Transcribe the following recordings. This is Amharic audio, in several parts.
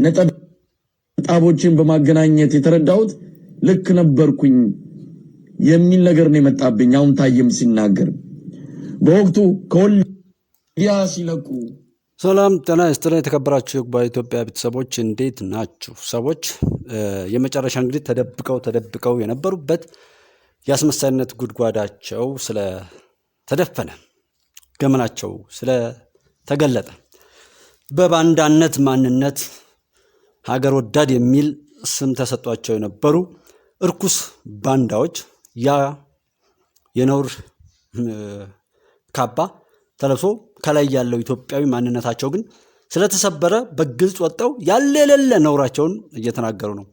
ነጠብጣቦችን በማገናኘት የተረዳሁት ልክ ነበርኩኝ የሚል ነገር ነው የመጣብኝ። አሁን ታየም ሲናገር በወቅቱ ከወልዲያ ሲለቁ ሰላም ጤና ይስጥልኝ። የተከበራችሁ በኢትዮጵያ ቤተሰቦች እንዴት ናችሁ? ሰዎች የመጨረሻ እንግዲህ ተደብቀው የነበሩበት የአስመሳይነት ጉድጓዳቸው ስለተደፈነ ገመናቸው ስለተገለጠ በባንዳነት ማንነት ሀገር ወዳድ የሚል ስም ተሰጧቸው የነበሩ እርኩስ ባንዳዎች ያ የነውር ካባ ተለብሶ ከላይ ያለው ኢትዮጵያዊ ማንነታቸው ግን ስለተሰበረ በግልጽ ወጣው ያለ የሌለ ነውራቸውን እየተናገሩ ነው።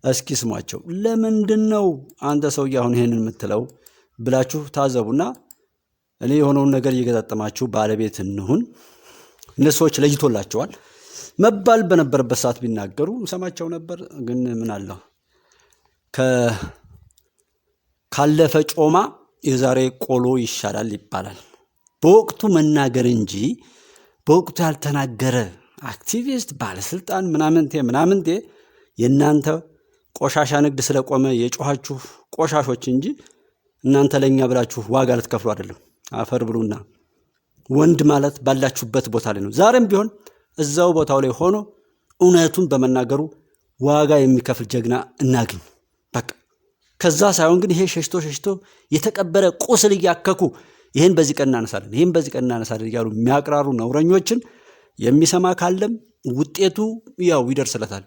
እስኪ ስሟቸው። ለምንድነው አንተ ሰውዬ አሁን ይሄንን የምትለው ብላችሁ ታዘቡና እኔ የሆነውን ነገር እየገጣጠማችሁ ባለቤት እንሁን። እነሱ ሰዎች ለይቶላቸዋል መባል በነበረበት ሰዓት ቢናገሩ ሰማቸው ነበር። ግን ምን አለው ካለፈ ጮማ የዛሬ ቆሎ ይሻላል ይባላል። በወቅቱ መናገር እንጂ በወቅቱ ያልተናገረ አክቲቪስት ባለስልጣን ምናምንቴ የእናንተ ቆሻሻ ንግድ ስለቆመ የጮኻችሁ ቆሻሾች እንጂ እናንተ ለኛ ብላችሁ ዋጋ ልትከፍሉ አይደለም። አፈር ብሉና ወንድ ማለት ባላችሁበት ቦታ ላይ ነው። ዛሬም ቢሆን እዛው ቦታው ላይ ሆኖ እውነቱን በመናገሩ ዋጋ የሚከፍል ጀግና እናግኝ። በቃ ከዛ ሳይሆን ግን ይሄ ሸሽቶ የተቀበረ ቁስል እያከኩ ይሄን በዚህ ቀን እናነሳለን እያሉ የሚያቅራሩ ነውረኞችን የሚሰማ ካለም ውጤቱ ያው ይደርስለታል።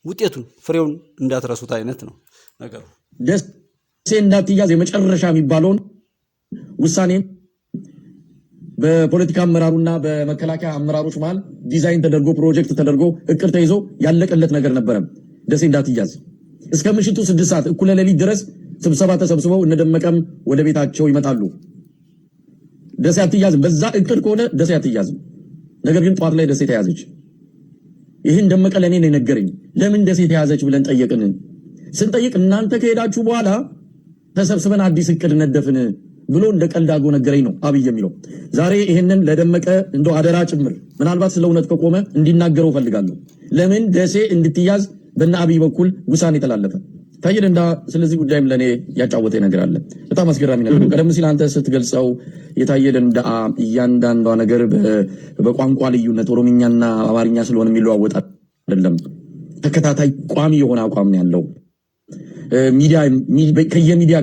ውጤቱን ፍሬውን እንዳትረሱት አይነት ነው ነገሩ። ደሴ እንዳትያዝ የመጨረሻ የሚባለውን ውሳኔ በፖለቲካ አመራሩና በመከላከያ አመራሮች መሃል ዲዛይን ተደርጎ ፕሮጀክት ተደርጎ እቅድ ተይዞ ያለቀለት ነገር ነበረ። ደሴ እንዳትያዝ እስከ ምሽቱ 6 ሰዓት እኩለ ሌሊት ድረስ ስብሰባ ተሰብስበው እነደመቀም ወደ ቤታቸው ይመጣሉ። ደሴ አትያዝም። በዛ እቅድ ከሆነ ደሴ አትያዝም። ነገር ግን ጧት ላይ ደሴ ተያዘች። ይህን ደመቀ ለኔ ነው የነገረኝ። ለምን ደሴ ተያዘች ብለን ጠየቅን። ስንጠይቅ እናንተ ከሄዳችሁ በኋላ ተሰብስበን አዲስ እቅድ ነደፍን ብሎ እንደ ቀልድ አድርጎ ነገረኝ ነው አብይ የሚለው። ዛሬ ይሄንን ለደመቀ እንደው አደራ ጭምር ምናልባት ስለ እውነት ከቆመ እንዲናገረው ፈልጋለሁ። ለምን ደሴ እንድትያዝ በእነ አብይ በኩል ውሳኔ ተላለፈ? ታየደ እንዳ ስለዚህ ጉዳይም ለኔ ያጫወተ ነገር አለ። በጣም አስገራሚ ነገር ነው። ቀደም ሲል አንተ ስትገልጸው የታየደ እንዳ እያንዳንዷ ነገር በቋንቋ ልዩነት ኦሮምኛና አማርኛ ስለሆነ የሚለዋወጥ አይደለም። ተከታታይ ቋሚ የሆነ አቋም ነው ያለው።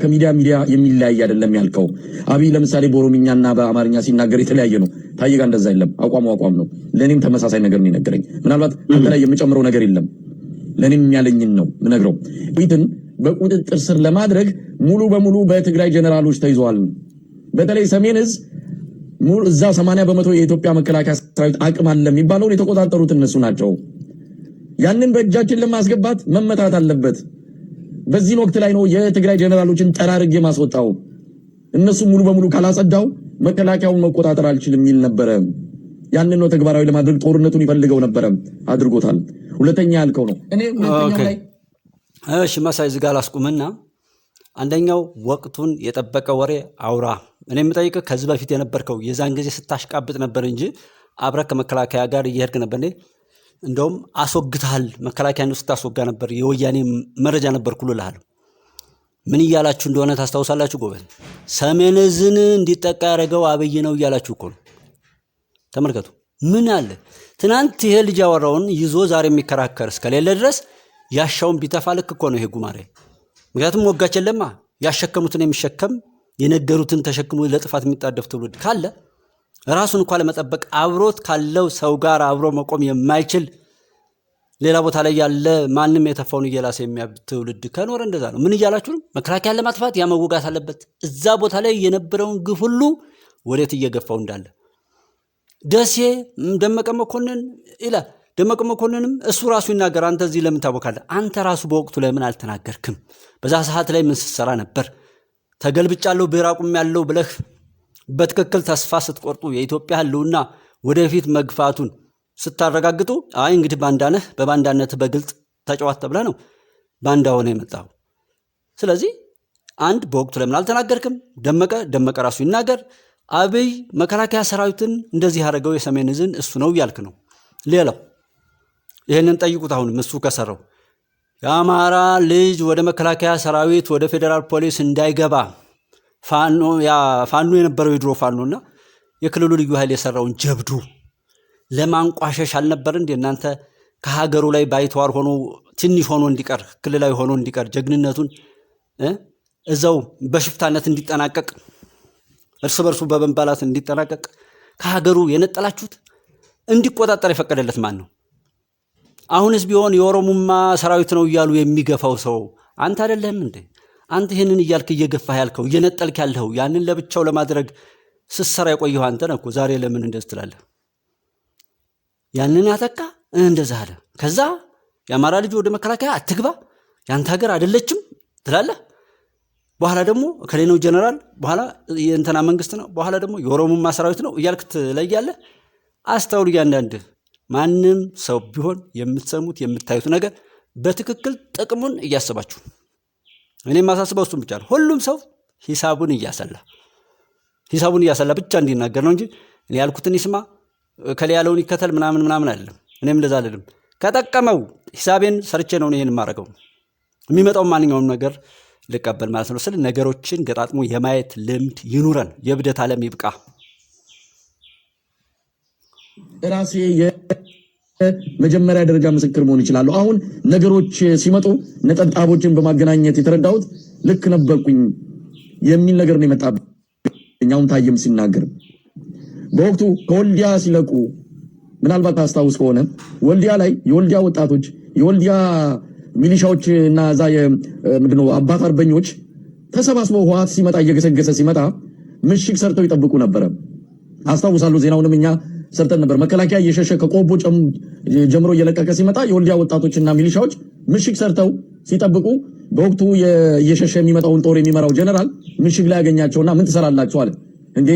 ከሚዲያ የሚለያይ አይደለም ያልከው። አብይ ለምሳሌ በኦሮምኛና በአማርኛ ሲናገር የተለያየ ነው። ታየ ጋር እንደዛ አይደለም። አቋም ነው። ለኔም ተመሳሳይ ነገር ነው የነገረኝ። ምናልባት አንተ ላይ የምጨምረው ነገር የለም። ለኔም ያለኝን ነው ምነግረው። ቢትን በቁጥጥር ስር ለማድረግ ሙሉ በሙሉ በትግራይ ጀነራሎች ተይዘዋል። በተለይ ሰሜን እዝ እዛ 80% የኢትዮጵያ መከላከያ ሰራዊት አቅም አለ የሚባለው የተቆጣጠሩት እነሱ ናቸው። ያንን በእጃችን ለማስገባት መመታት አለበት። በዚህ ወቅት ላይ ነው የትግራይ ጀነራሎችን ጠራርጌ ማስወጣው። እነሱ ሙሉ በሙሉ ካላጸዳው መከላከያውን መቆጣጠር አልችልም የሚል ነበረ። ያንን ነው ተግባራዊ ለማድረግ ጦርነቱን ይፈልገው ነበረ፣ አድርጎታል። ሁለተኛ ያልከው ነው። እኔ ሁለተኛው ላይ እሺ መሳይ ዝጋ ላስቁምና አንደኛው ወቅቱን የጠበቀ ወሬ አውራ። እኔ የምጠይቅህ ከዚህ በፊት የነበርከው የዛን ጊዜ ስታሽቃብጥ ነበር እንጂ አብረህ ከመከላከያ ጋር እየሄድክ ነበር። እንደውም አስወግተሃል። መከላከያ ነው ስታስወጋ ነበር። የወያኔ መረጃ ነበር ኩልልሃል። ምን እያላችሁ እንደሆነ ታስታውሳላችሁ ጎበዝ? ሰሜን ዕዝን እንዲጠቃ ያደረገው አብይ ነው እያላችሁ እኮ ነው። ተመልከቱ። ምን አለ ትናንት ይሄ ልጅ ያወራውን ይዞ ዛሬ የሚከራከር እስከሌለ ድረስ ያሻውን ቢተፋ ልክ እኮ ነው ይሄ ጉማሬ። ምክንያቱም ወጋች የለማ ያሸከሙትን የሚሸከም የነገሩትን ተሸክሞ ለጥፋት የሚጣደፍ ትውልድ ካለ ራሱን እንኳን ለመጠበቅ አብሮት ካለው ሰው ጋር አብሮ መቆም የማይችል ሌላ ቦታ ላይ ያለ ማንም የተፋውን እየላሰ የሚያብድ ትውልድ ከኖረ እንደዛ ነው። ምን እያላችሁ ነው? መከላከያን ለማጥፋት ያመወጋት አለበት። እዛ ቦታ ላይ የነበረውን ግፍ ሁሉ ወዴት እየገፋው እንዳለ ደሴ ደመቀ መኮንን ይላል። ደመቀ መኮንንም እሱ ራሱ ይናገር። አንተ እዚህ ለምን ታወካለህ? አንተ ራሱ በወቅቱ ለምን አልተናገርክም? በዛ ሰዓት ላይ ምን ስትሰራ ነበር? ተገልብጫለሁ ብራቁም ያለው ብለህ በትክክል ተስፋ ስትቆርጡ የኢትዮጵያ ህልውና ወደፊት መግፋቱን ስታረጋግጡ አይ እንግዲህ ባንዳነህ በባንዳነት በግልጽ ተጫዋት ተብለህ ነው ባንዳ ሆነ የመጣው። ስለዚህ አንድ በወቅቱ ለምን አልተናገርክም? ደመቀ ራሱ ይናገር። አብይ መከላከያ ሰራዊትን እንደዚህ ያደረገው የሰሜን ዕዝን እሱ ነው ያልክ ነው። ሌላው ይህንን ጠይቁት። አሁን እሱ ከሰራው የአማራ ልጅ ወደ መከላከያ ሰራዊት ወደ ፌዴራል ፖሊስ እንዳይገባ ፋኖ የነበረው የድሮ ፋኖና የክልሉ ልዩ ኃይል የሰራውን ጀብዱ ለማንቋሸሽ አልነበር እንዴ እናንተ ከሀገሩ ላይ ባይተዋር ሆኖ ትንሽ ሆኖ እንዲቀር ክልላዊ ሆኖ እንዲቀር ጀግንነቱን እዛው በሽፍታነት እንዲጠናቀቅ እርስ በርሱ በመንባላት እንዲጠናቀቅ ከሀገሩ የነጠላችሁት? እንዲቆጣጠር የፈቀደለት ማን ነው? አሁንስ ቢሆን የኦሮሞማ ሰራዊት ነው እያሉ የሚገፋው ሰው አንተ አይደለህም እንዴ? አንተ ይህንን እያልክ እየገፋህ ያልከው እየነጠልክ ያልኸው ያንን ለብቻው ለማድረግ ስትሰራ የቆየው አንተ ነህ እኮ። ዛሬ ለምን እንደዚህ ትላለህ? ያንን ያተካ እንደዛ አለ። ከዛ የአማራ ልጅ ወደ መከላከያ አትግባ ያንተ ሀገር አይደለችም ትላለህ። በኋላ ደግሞ ከሌ ነው ጀነራል፣ በኋላ የእንትና መንግስት ነው፣ በኋላ ደግሞ የኦሮሞማ ሰራዊት ነው እያልክ ትለያለህ። አስተውል እያንዳንድ ማንም ሰው ቢሆን የምትሰሙት የምታዩት ነገር በትክክል ጥቅሙን እያሰባችሁ። እኔ የማሳስበው እሱም ብቻ ነው። ሁሉም ሰው ሂሳቡን እያሰላ ብቻ እንዲናገር ነው እንጂ እኔ ያልኩትን ይስማ ከሌ ያለውን ይከተል ምናምን አይደለም። እኔም እንደዛ አይደለም። ከጠቀመው ሂሳቤን ሰርቼ ነው ይሄን የማደርገው። የሚመጣው ማንኛውም ነገር ልቀበል ማለት ነው። ስለ ነገሮችን ገጣጥሞ የማየት ልምድ ይኑረን። የብደት ዓለም ይብቃ። ራሴ የመጀመሪያ ደረጃ ምስክር መሆን ይችላል። አሁን ነገሮች ሲመጡ ነጠብጣቦችን በማገናኘት የተረዳሁት ልክ ነበርኩኝ የሚል ነገር ነው የመጣብኝ። አሁን ታየም ሲናገር በወቅቱ ከወልዲያ ሲለቁ ምናልባት ታስታውስ ከሆነ ወልዲያ ላይ የወልዲያ ወጣቶች የወልዲያ ሚሊሻዎች እና ዛ ምንድነው አባት አርበኞች ተሰባስበው ህወሓት ሲመጣ እየገሰገሰ ሲመጣ ምሽግ ሰርተው ይጠብቁ ነበር። አስታውሳለሁ። ዜናውንም እኛ ሰርተን ነበር። መከላከያ እየሸሸ ከቆቦ ጀምሮ እየለቀቀ ሲመጣ የወልዲያ ወጣቶችና ሚሊሻዎች ምሽግ ሰርተው ሲጠብቁ በወቅቱ እየሸሸ የሚመጣውን ጦር የሚመራው ጀነራል ምሽግ ላይ ያገኛቸውና ምን ትሰራላችሁ አለ። እንዴ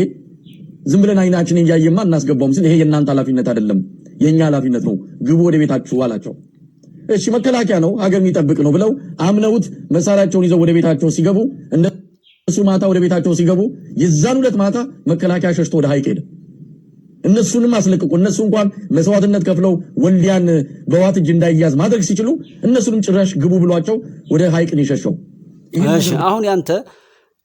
ዝም ብለን አይናችንን እያየማ እናስገባውም ሲል ይሄ የእናንተ ኃላፊነት አይደለም የኛ ኃላፊነት ነው፣ ግቡ ወደ ቤታችሁ አላቸው። እሺ መከላከያ ነው ሀገር የሚጠብቅ ነው ብለው አምነውት መሳሪያቸውን ይዘው ወደ ቤታቸው ሲገቡ እነሱ ማታ ወደ ቤታቸው ሲገቡ የዛን ሁለት ማታ መከላከያ ሸሽቶ ወደ ሐይቅ ሄደ። እነሱንም አስለቅቁ። እነሱ እንኳን መስዋዕትነት ከፍለው ወልዲያን በዋት እጅ እንዳይያዝ ማድረግ ሲችሉ እነሱንም ጭራሽ ግቡ ብሏቸው ወደ ሐይቅን ይሸሸው። እሺ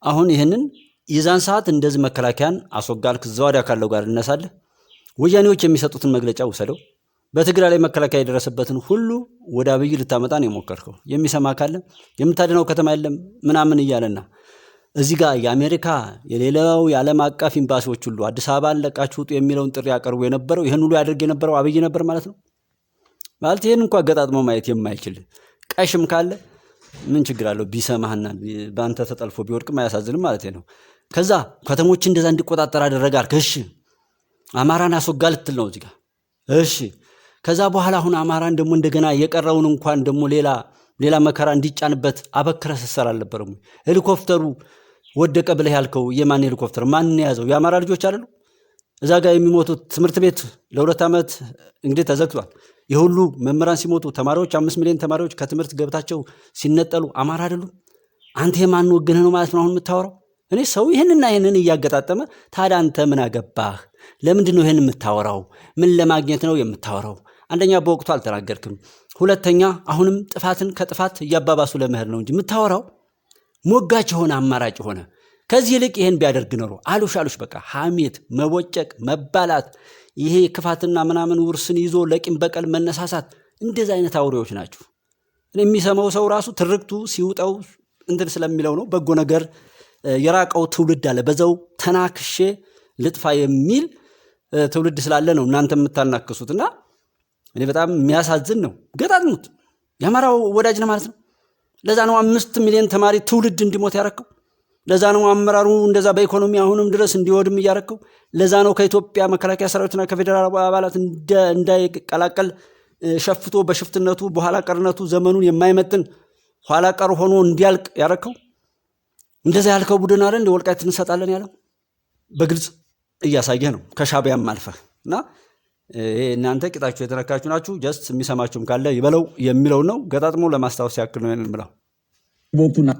አሁን ይሄንን የዛን ሰዓት እንደዚህ መከላከያን አስወጋልክ ዘዋዳ ካለው ጋር እነሳለህ። ወያኔዎች የሚሰጡትን መግለጫ ወሰደው። በትግራይ ላይ መከላከያ የደረሰበትን ሁሉ ወደ አብይ ልታመጣ ነው የሞከርከው። የሚሰማ ካለ የምታድነው ከተማ የለም ምናምን እያለና እዚህ ጋር የአሜሪካ የሌላው የዓለም አቀፍ ኤምባሲዎች ሁሉ አዲስ አበባን ለቃችሁ ውጡ የሚለውን ጥሪ ያቀርቡ የነበረው ይህን ሁሉ ያደርግ የነበረው አብይ ነበር ማለት ነው። ማለት ይህን እንኳን አገጣጥሞ ማየት የማይችል ቀሽም ካለ ምን ችግር አለው ቢሰማህና በአንተ ተጠልፎ ቢወድቅም አያሳዝንም ማለት ነው። ከዛ ከተሞችን እንደዛ እንዲቆጣጠር አደረጋል። እሺ አማራን አስወጋ ልትል ነው እዚህ ጋር። እሺ ከዛ በኋላ አሁን አማራን ደግሞ እንደገና የቀረውን እንኳን ደግሞ ሌላ መከራ እንዲጫንበት አበክረ ሰሰር አልነበረም። ሄሊኮፕተሩ ወደቀ ብለህ ያልከው የማን ሄሊኮፕተር ማን ያዘው? የአማራ ልጆች አይደሉ? እዛ ጋር የሚሞቱት ትምህርት ቤት ለ2 ዓመት እንግዲህ ተዘግቷል። የሁሉ መምህራን ሲሞቱ ተማሪዎች 5 ሚሊዮን ተማሪዎች ከትምህርት ገብታቸው ሲነጠሉ አማራ አይደሉም? አንተ የማን ወገንህ ነው ማለት ነው አሁን የምታወራው? እኔ ሰው ይህንና ይህንን እያገጣጠመ ታዲያ አንተ ምን አገባህ? ለምንድን ነው ይህን የምታወራው? ምን ለማግኘት ነው የምታወራው? አንደኛ በወቅቱ አልተናገርክም። ሁለተኛ አሁንም ጥፋትን ከጥፋት እያባባሱ ለመሄድ ነው እንጂ የምታወራው ሞጋች የሆነ አማራጭ ሆነ። ከዚህ ይልቅ ይህን ቢያደርግ ኖሮ አሉሽ በቃ ሐሜት፣ መቦጨቅ፣ መባላት፣ ይሄ ክፋትና ምናምን ውርስን ይዞ ለቂም በቀል መነሳሳት፣ እንደዚህ አይነት አውሬዎች ናችሁ። የሚሰማው ሰው ራሱ ትርክቱ ሲውጠው እንትን ስለሚለው ነው። በጎ ነገር የራቀው ትውልድ አለ። በዛው ተናክሼ ልጥፋ የሚል ትውልድ ስላለ ነው እናንተ የምታናክሱትና እኔ በጣም የሚያሳዝን ነው። ገጣጥሙት። የአማራው ወዳጅ ነው ማለት ነው። ለዛ ነው 5 ሚሊዮን ተማሪ ትውልድ እንዲሞት ያረከው። ለዛ ነው አመራሩ እንደዛ በኢኮኖሚ አሁንም ድረስ እንዲወድም እያረከው። ለዛ ነው ከኢትዮጵያ መከላከያ ሰራዊትና ከፌደራል አባላት እንዳይቀላቀል ሸፍቶ በሽፍትነቱ በኋላ ቀርነቱ ዘመኑን የማይመጥን ኋላ ቀር ሆኖ እንዲያልቅ ያረከው። እንደዛ ያልከው ቡድን አለ እንደ ወልቃይት እንሰጣለን ያለው በግልጽ እያሳየ ነው። ከሻቢያም አልፈህ እና እናንተ ቂጣችሁ የተነካችሁ ናችሁ። ጀስት የሚሰማችሁም ካለ ይበለው የሚለው ነው። ገጣጥሞ ለማስታወስ ያክል ነው የምለው። ቦክቱና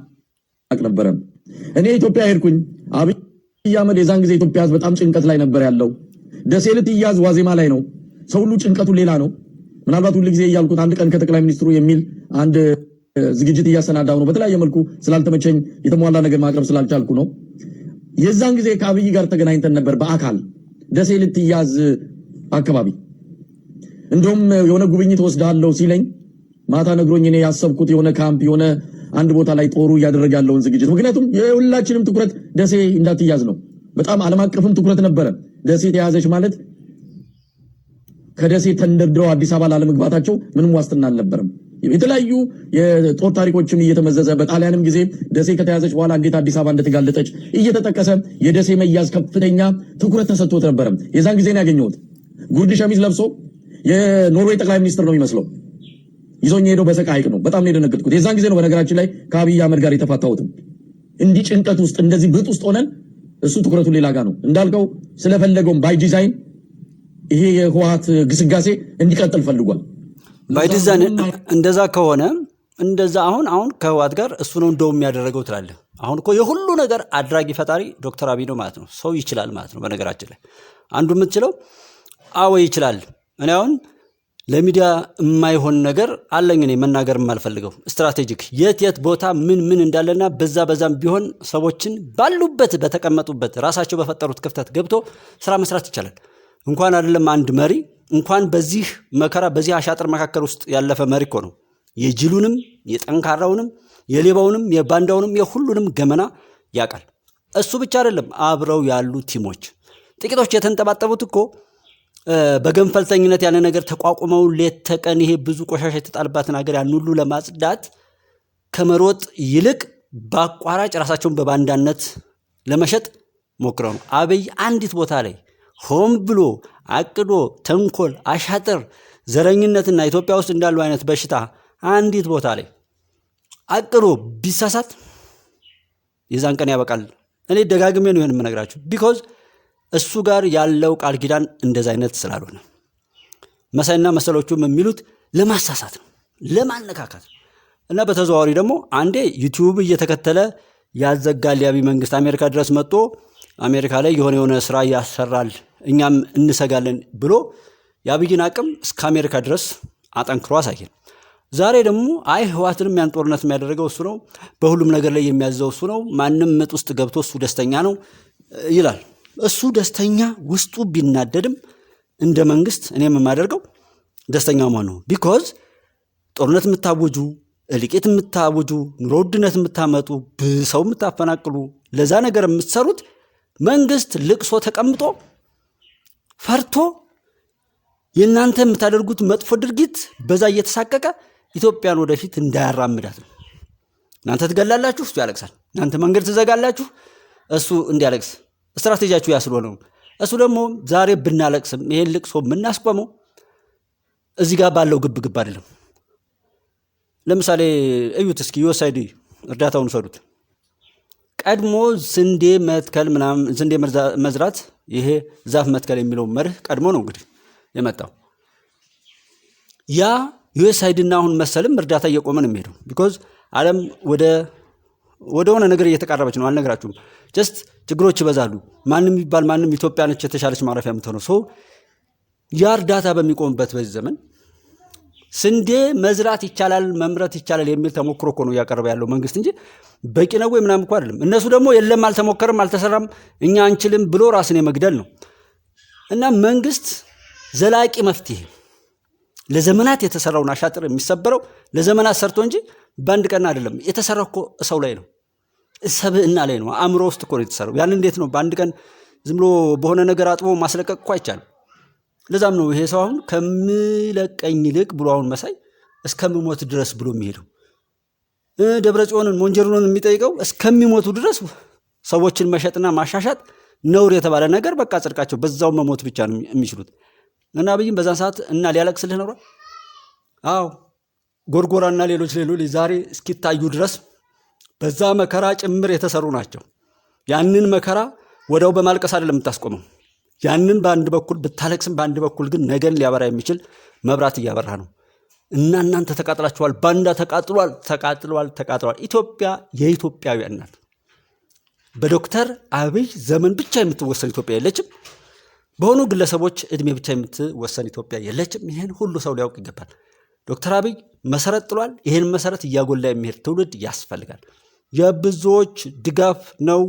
አቅነበረ እኔ ኢትዮጵያ ሄድኩኝ። አብይ አህመድ የዛን ጊዜ ኢትዮጵያ በጣም ጭንቀት ላይ ነበር ያለው። ደሴ ልትያዝ ዋዜማ ላይ ነው። ሰው ሁሉ ጭንቀቱ ሌላ ነው። ምናልባት ሁሉ ጊዜ እያልኩት አንድ ቀን ከጠቅላይ ሚኒስትሩ የሚል አንድ ዝግጅት እያሰናዳው ነው። በተለያየ መልኩ ስላልተመቸኝ የተሟላ ነገር ማቅረብ ስላልቻልኩ ነው። የዛን ጊዜ ከአብይ ጋር ተገናኝተን ነበር በአካል ደሴ ልትያዝ አካባቢ። እንደውም የሆነ ጉብኝት ወስዳለሁ ሲለኝ ማታ ነግሮኝ እኔ ያሰብኩት የሆነ ካምፕ የሆነ አንድ ቦታ ላይ ጦሩ እያደረገ ያለውን ዝግጅት፣ ምክንያቱም የሁላችንም ትኩረት ደሴ እንዳትያዝ ነው። በጣም ዓለም አቀፍም ትኩረት ነበረ። ደሴ ተያዘች ማለት ከደሴ ተንደርድረው አዲስ አበባ ላለመግባታቸው ምንም ዋስትና አልነበረም። የተለያዩ የጦር ታሪኮችም እየተመዘዘ በጣሊያንም ጊዜ ደሴ ከተያዘች በኋላ እንዴት አዲስ አበባ እንደተጋለጠች እየተጠቀሰ የደሴ መያዝ ከፍተኛ ትኩረት ተሰጥቶት ነበረ። የዛን ጊዜ ነው ያገኘሁት። ጉርድ ሸሚዝ ለብሶ የኖርዌይ ጠቅላይ ሚኒስትር ነው የሚመስለው። ይዞኝ ሄደው በሰቃ ሐይቅ ነው። በጣም ነው የደነገጥኩት። የዛን ጊዜ ነው በነገራችን ላይ ከአብይ አህመድ ጋር የተፋታሁትም። እንዲህ ጭንቀት ውስጥ እንደዚህ ብጥ ውስጥ ሆነን እሱ ትኩረቱ ሌላ ጋር ነው እንዳልከው ስለፈለገውም ባይ ዲዛይን ይሄ የህወሓት ግስጋሴ እንዲቀጥል ፈልጓል። ባይ ዲዛይን እንደዛ ከሆነ እንደዛ አሁን ከህወሓት ጋር እሱ ነው እንደውም የሚያደረገው ትላለህ። አሁን እኮ የሁሉ ነገር አድራጊ ፈጣሪ ዶክተር አብይ ነው ማለት ነው። ሰው ይችላል ማለት ነው። በነገራችን ላይ አንዱ የምትችለው አዎ ይችላል። እኔ አሁን ለሚዲያ የማይሆን ነገር አለኝ እኔ መናገር የማልፈልገው ስትራቴጂክ የት ቦታ ምን እንዳለና በዛም ቢሆን ሰዎችን ባሉበት በተቀመጡበት ራሳቸው በፈጠሩት ክፍተት ገብቶ ስራ መስራት ይቻላል። እንኳን አይደለም አንድ መሪ እንኳን በዚህ መከራ በዚህ አሻጥር መካከል ውስጥ ያለፈ መሪ እኮ ነው የጅሉንም የጠንካራውንም የሌባውንም የባንዳውንም የሁሉንም ገመና ያውቃል። እሱ ብቻ አይደለም አብረው ያሉ ቲሞች ጥቂቶች የተንጠባጠቡት እኮ በገንፈልተኝነት ያለ ነገር ተቋቁመው ሌት ተቀን ይሄ ብዙ ቆሻሻ የተጣልባትን ሀገር ያን ሁሉ ለማጽዳት ከመሮጥ ይልቅ በአቋራጭ ራሳቸውን በባንዳነት ለመሸጥ ሞክረው ነው። አብይ አንዲት ቦታ ላይ ሆም ብሎ አቅዶ ተንኮል፣ አሻጥር፣ ዘረኝነትና ኢትዮጵያ ውስጥ እንዳሉ አይነት በሽታ አንዲት ቦታ ላይ አቅዶ ቢሳሳት የዛን ቀን ያበቃል። እኔ ደጋግሜ ነው ይሄን የምነግራችሁ ቢኮዝ እሱ ጋር ያለው ቃል ኪዳን እንደዛ አይነት ስላልሆነ መሳይና መሰሎቹም የሚሉት ለማሳሳት ነው፣ ለማነካካት እና በተዘዋዋሪ ደግሞ አንዴ ዩቲዩብ እየተከተለ ያዘጋል የአብይ መንግስት አሜሪካ ድረስ መጥቶ አሜሪካ ላይ የሆነ ስራ ያሰራል እኛም እንሰጋለን ብሎ የአብይን አቅም እስከ አሜሪካ ድረስ አጠንክሮ አሳየን። ዛሬ ደግሞ ህወሓትንም ያን ጦርነት የሚያደርገው እሱ ነው፣ በሁሉም ነገር ላይ የሚያዘው እሱ ነው፣ ማንም ምጥ ውስጥ ገብቶ እሱ ደስተኛ ነው ይላል። እሱ ደስተኛ ውስጡ ቢናደድም እንደ መንግስት እኔም የማደርገው ደስተኛ መሆን ነው። ቢኮዝ ጦርነት የምታወጁ እልቂት የምታወጁ ኑሮ ውድነት የምታመጡ ሰው የምታፈናቅሉ ለዛ ነገር የምትሰሩት መንግስት ልቅሶ ተቀምጦ ፈርቶ የእናንተ የምታደርጉት መጥፎ ድርጊት በዛ እየተሳቀቀ ኢትዮጵያን ወደፊት እንዳያራምዳት ነው። እናንተ ትገላላችሁ፣ እሱ ያለቅሳል። እናንተ መንገድ ትዘጋላችሁ፣ እሱ እንዲያለቅስ ስትራቴጂያችሁ ያስልሆነ ነው። እሱ ደግሞ ዛሬ ብናለቅስም ይሄን ልቅሶ የምናስቆመው እዚህ ጋር ባለው ግብ አይደለም። ለምሳሌ እዩት እስኪ ዩኤስአይዲ እርዳታውን ሰዱት። ቀድሞ ስንዴ መትከል ምናምን ስንዴ መዝራት ይሄ ዛፍ መትከል የሚለው መርህ ቀድሞ ነው እንግዲህ የመጣው። ያ ዩኤስአይዲና አሁን መሰልም እርዳታ እየቆመ ነው የሚሄደው። ቢኮዝ ዓለም ወደ ሆነ ነገር እየተቃረበች ነው። አልነግራችሁም። ጀስት ችግሮች ይበዛሉ። ማንም ይባል ማንም ኢትዮጵያ ነች የተሻለች ማረፊያ የምትሆነው። ሶ ያ እርዳታ በሚቆምበት በዚህ ዘመን ስንዴ መዝራት ይቻላል መምረት ይቻላል የሚል ተሞክሮ እኮ ነው እያቀረበ ያለው መንግስት እንጂ በቂ ነው ወይ ምናምን እኮ አይደለም። እነሱ ደግሞ የለም አልተሞከረም አልተሰራም እኛ አንችልም ብሎ ራስን የመግደል ነው። እና መንግስት ዘላቂ መፍትሄ ለዘመናት የተሰራውን አሻጥር የሚሰበረው ለዘመናት ሰርቶ እንጂ በአንድ ቀን አይደለም። የተሰራው እኮ ሰው ላይ ነው፣ ሰብዕና ላይ ነው፣ አእምሮ ውስጥ እኮ ነው የተሰራው። ያን እንዴት ነው በአንድ ቀን ዝም ብሎ በሆነ ነገር አጥቦ ማስለቀቅ እኮ አይቻልም። ለዛም ነው ይሄ ሰው አሁን ከምለቀኝ ይልቅ ብሎ አሁን መሳይ እስከሚሞት ድረስ ብሎ የሚሄደው። ደብረጽዮንን ሞንጀሩንን የሚጠይቀው እስከሚሞቱ ድረስ ሰዎችን መሸጥና ማሻሻጥ ነውር የተባለ ነገር በቃ ጽድቃቸው በዛው መሞት ብቻ ነው የሚችሉት። እና አብይም በዛን ሰዓት እና ሊያለቅስልህ ነው። አዎ ጎርጎራና ሌሎች ዛሬ እስኪታዩ ድረስ በዛ መከራ ጭምር የተሰሩ ናቸው። ያንን መከራ ወዳው በማልቀስ አይደለም የምታስቆመው። ያንን በአንድ በኩል ብታለቅስም በአንድ በኩል ግን ነገን ሊያበራ የሚችል መብራት እያበራ ነው። እና እናንተ ተቃጥላችኋል፣ ባንዳ ተቃጥሏል። ኢትዮጵያ የኢትዮጵያውያን ናት። በዶክተር አብይ ዘመን ብቻ የምትወሰን ኢትዮጵያ የለችም። በሆኑ ግለሰቦች እድሜ ብቻ የምትወሰን ኢትዮጵያ የለችም። ይህን ሁሉ ሰው ሊያውቅ ይገባል። ዶክተር አብይ መሰረት ጥሏል። ይህን መሰረት እያጎላ የሚሄድ ትውልድ ያስፈልጋል። የብዙዎች ድጋፍ ነው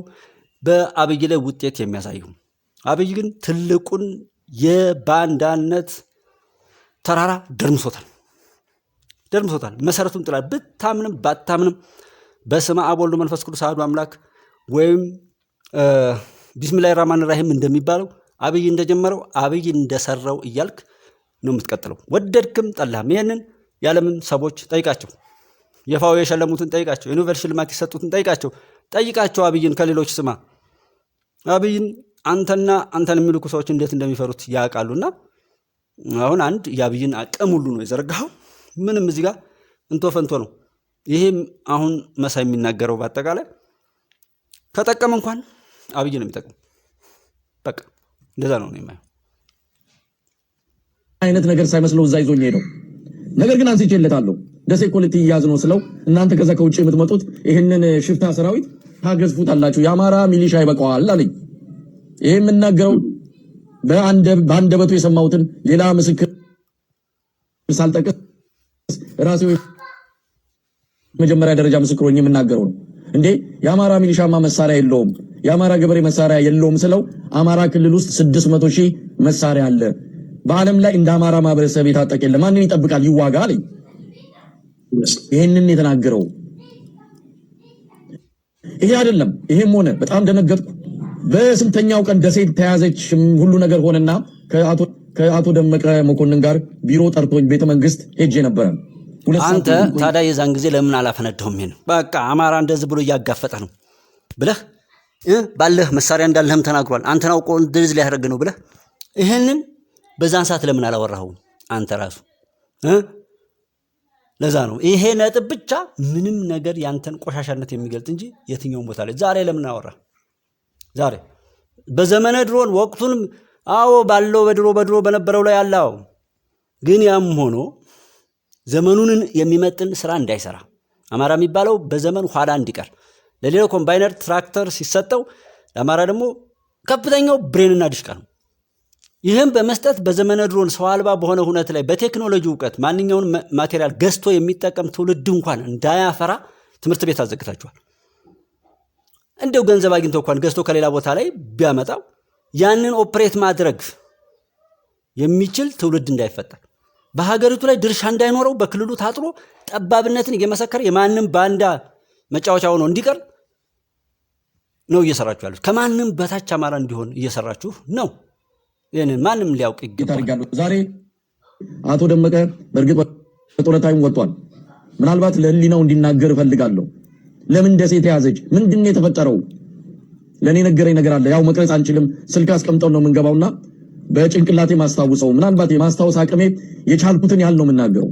በአብይ ላይ ውጤት የሚያሳዩ። አብይ ግን ትልቁን የባንዳነት ተራራ ደርምሶታል። መሰረቱን ጥሏል። ብታምንም ባታምንም በስመ አብ ወወልድ ወመንፈስ ቅዱስ አሐዱ አምላክ ወይም ቢስሚላሂ ራህማን ራሂም እንደሚባለው አብይ እንደጀመረው አብይ እንደሰራው እያልክ ነው የምትቀጥለው። ወደድክም ጠላህም። ይህንን የዓለምን ሰዎች ጠይቃቸው። የፋው የሸለሙትን ጠይቃቸው። የኖቤል ሽልማት የሰጡትን ጠይቃቸው። አብይን ከሌሎች ስማ። አብይን አንተና አንተን የሚልኩ ሰዎች እንዴት እንደሚፈሩት ያውቃሉና አሁን አንድ የአብይን አቅም ሁሉ ነው የዘረጋኸው። ምንም እዚህ ጋር እንቶ ፈንቶ ነው። ይሄም አሁን መሳይ የሚናገረው በአጠቃላይ ከጠቀም እንኳን አብይ ነው የሚጠቅም። በቃ እንደዛ ነው የማየው። አይነት ነገር ሳይመስለው እዛ ይዞኝ ሄደው ነገር ግን አንስቼለታለሁ። ደሴ ኮሌክቲቭ ይያዝ ነው ስለው እናንተ ከዛ ከውጭ የምትመጡት ይሄንን ሽፍታ ሰራዊት ታገዝፉታላችሁ፣ የአማራ ሚሊሻ ይበቃዋል አለኝ። ይሄ የምናገረው በአንደበቱ የሰማሁትን ሌላ ምስክር ሳልጠቅስ ራሴው መጀመሪያ ደረጃ ምስክር ሆኜ የምናገረው ነው። እንዴ የአማራ ሚሊሻማ መሳሪያ የለውም፣ የአማራ ገበሬ መሳሪያ የለውም ስለው አማራ ክልል ውስጥ 600,000 መሳሪያ አለ። በዓለም ላይ እንደ አማራ ማህበረሰብ የታጠቀ የለም። ማንን ይጠብቃል? ይዋጋ አለኝ። ይሄንን የተናገረው ይሄ አይደለም። ይሄም ሆነ በጣም ደነገጥኩ። በስንተኛው ቀን ደሴ ተያዘች፣ ሁሉ ነገር ሆነና ከአቶ ደመቀ መኮንን ጋር ቢሮ ጠርቶኝ ቤተ መንግስት ሄጄ ነበረ። አንተ ታዲያ የዛን ጊዜ ለምን አላፈነደውም? ይሄን በቃ አማራ እንደዚህ ብሎ እያጋፈጠ ነው ብለህ ባለህ መሳሪያ እንዳለህም ተናግሯል። አንተን አውቆ እንደዚህ ሊያደርግ ነው ብለህ ይሄንን በዛን ሰዓት ለምን አላወራኸውም? አንተ ራሱ ለዛ ነው ይሄ ነጥብ ብቻ ምንም ነገር ያንተን ቆሻሻነት የሚገልጥ እንጂ የትኛውም ቦታ ላይ ዛሬ ለምን አወራ? ዛሬ በዘመነ ድሮን ወቅቱንም አዎ ባለው በድሮ በነበረው ላይ አላው። ግን ያም ሆኖ ዘመኑን የሚመጥን ስራ እንዳይሰራ አማራ የሚባለው በዘመን ኋላ እንዲቀር ለሌላው ኮምባይነር ትራክተር ሲሰጠው ለአማራ ደግሞ ከፍተኛው ብሬንና ድሽቃ ነው። ይህም በመስጠት በዘመነ ድሮን ሰው አልባ በሆነ ሁኔታ ላይ በቴክኖሎጂ እውቀት ማንኛውን ማቴሪያል ገዝቶ የሚጠቀም ትውልድ እንኳን እንዳያፈራ ትምህርት ቤት አዘግታችኋል። እንደው ገንዘብ አግኝቶ እንኳን ገዝቶ ከሌላ ቦታ ላይ ቢያመጣው ያንን ኦፕሬት ማድረግ የሚችል ትውልድ እንዳይፈጠር በሀገሪቱ ላይ ድርሻ እንዳይኖረው በክልሉ ታጥሮ ጠባብነትን እየመሰከረ የማንም ባንዳ መጫወቻ ሆኖ እንዲቀር ነው እየሰራችሁ ያሉት። ከማንም በታች አማራ እንዲሆን እየሰራችሁ ነው። ይህንን ማንም ሊያውቅ ይገባል። ዛሬ አቶ ደመቀ በእርግጥ በጡረታው ወጥቷል። ምናልባት ለህሊናው እንዲናገር እፈልጋለሁ። ለምን ደሴ ተያዘች? ምንድነው የተፈጠረው? ለኔ ነገረኝ ነገር አለ። ያው መቅረጽ አንችልም፣ ስልክ አስቀምጠው ነው የምንገባውና በጭንቅላቴ ማስታውሰው ምናልባት የማስታወስ አቅሜ የቻልኩትን ያህል ነው የምናገረው።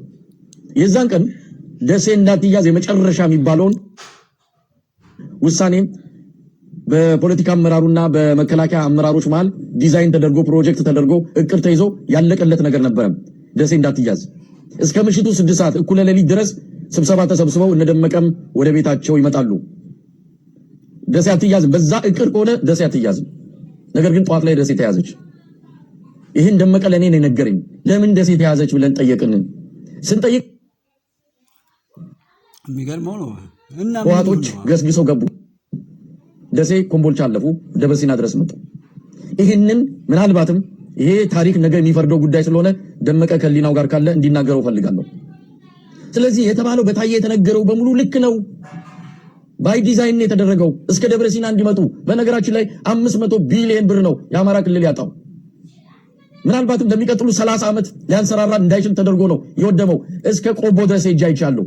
የዛን ቀን ደሴ እንዳትያዝ የመጨረሻ የሚባለውን ውሳኔ በፖለቲካ አመራሩና በመከላከያ አመራሮች መሃል ዲዛይን ተደርጎ ፕሮጀክት ተደርጎ እቅድ ተይዞ ያለቀለት ነገር ነበረ። ደሴ እንዳትያዝ እስከ ምሽቱ 6 ሰዓት እኩለ ሌሊት ድረስ ስብሰባ ተሰብስበው እነደመቀም ወደ ቤታቸው ይመጣሉ። ደሴ አትያዝም። በዛ እቅድ ከሆነ ደሴ አትያዝም። ነገር ግን ጠዋት ላይ ደሴ ተያዘች። ይህን ደመቀ ለኔ ነው የነገረኝ። ለምን ደሴ ተያዘች ብለን ጠየቅን። ስንጠይቅ የሚገርመው ነው እና ህወሓቶች ገስግሰው ገቡ። ደሴ ኮምቦልቻ አለፉ፣ ደብረ ሲና ድረስ መጡ። ይህንን ምናልባትም ይሄ ታሪክ ነገ የሚፈርደው ጉዳይ ስለሆነ ደመቀ ከሊናው ጋር ካለ እንዲናገረው ፈልጋለሁ። ስለዚህ የተባለው በታየ የተነገረው በሙሉ ልክ ነው። ባይ ዲዛይን ነው የተደረገው እስከ ደብረ ሲና እንዲመጡ። በነገራችን ላይ 500 ቢሊዮን ብር ነው የአማራ ክልል ያጣው። ምናልባትም ለሚቀጥሉ 30 ዓመት ሊያንሰራራ እንዳይችል ተደርጎ ነው የወደመው። እስከ ቆቦ ድረስ ሄጄ አይቻለሁ።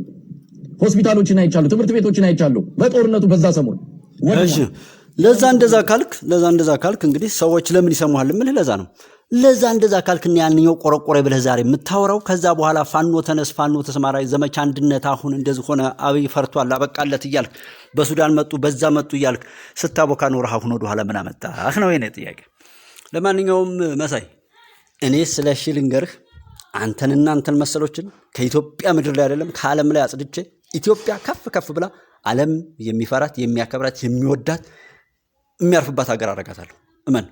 ሆስፒታሎችን አይቻለሁ፣ ትምህርት ቤቶችን አይቻለሁ። በጦርነቱ በዛ ሰሞን እሺ ለዛ እንደዛ ካልክ እንግዲህ ሰዎች ለምን ይሰሙሃል? ምን ለዛ ነው ለዛ እንደዛ ካልክና ያንኛው ቆረቆረ ብለህ ዛሬ የምታወራው ከዛ በኋላ ፋኖ ተነስ ፋኖ ተሰማራ ዘመቻ አንድነት አሁን እንደዚህ ሆነ አብይ ፈርቷል አበቃለት እያልክ በሱዳን መጡ በዛ መጡ እያልክ ስታቦካ ኖርህ አሁን ወደ ኋላ ምን አመጣህ ነው የኔ ጥያቄ። ለማንኛውም መሳይ እኔ ስለ ልንገርህ አንተንና አንተን መሰሎችን ከኢትዮጵያ ምድር ላይ አይደለም ከዓለም ላይ አጽድቼ ኢትዮጵያ ከፍ ብላ ዓለም የሚፈራት የሚያከብራት የሚወዳት የሚያርፍባት ሀገር አደርጋታለሁ። እመን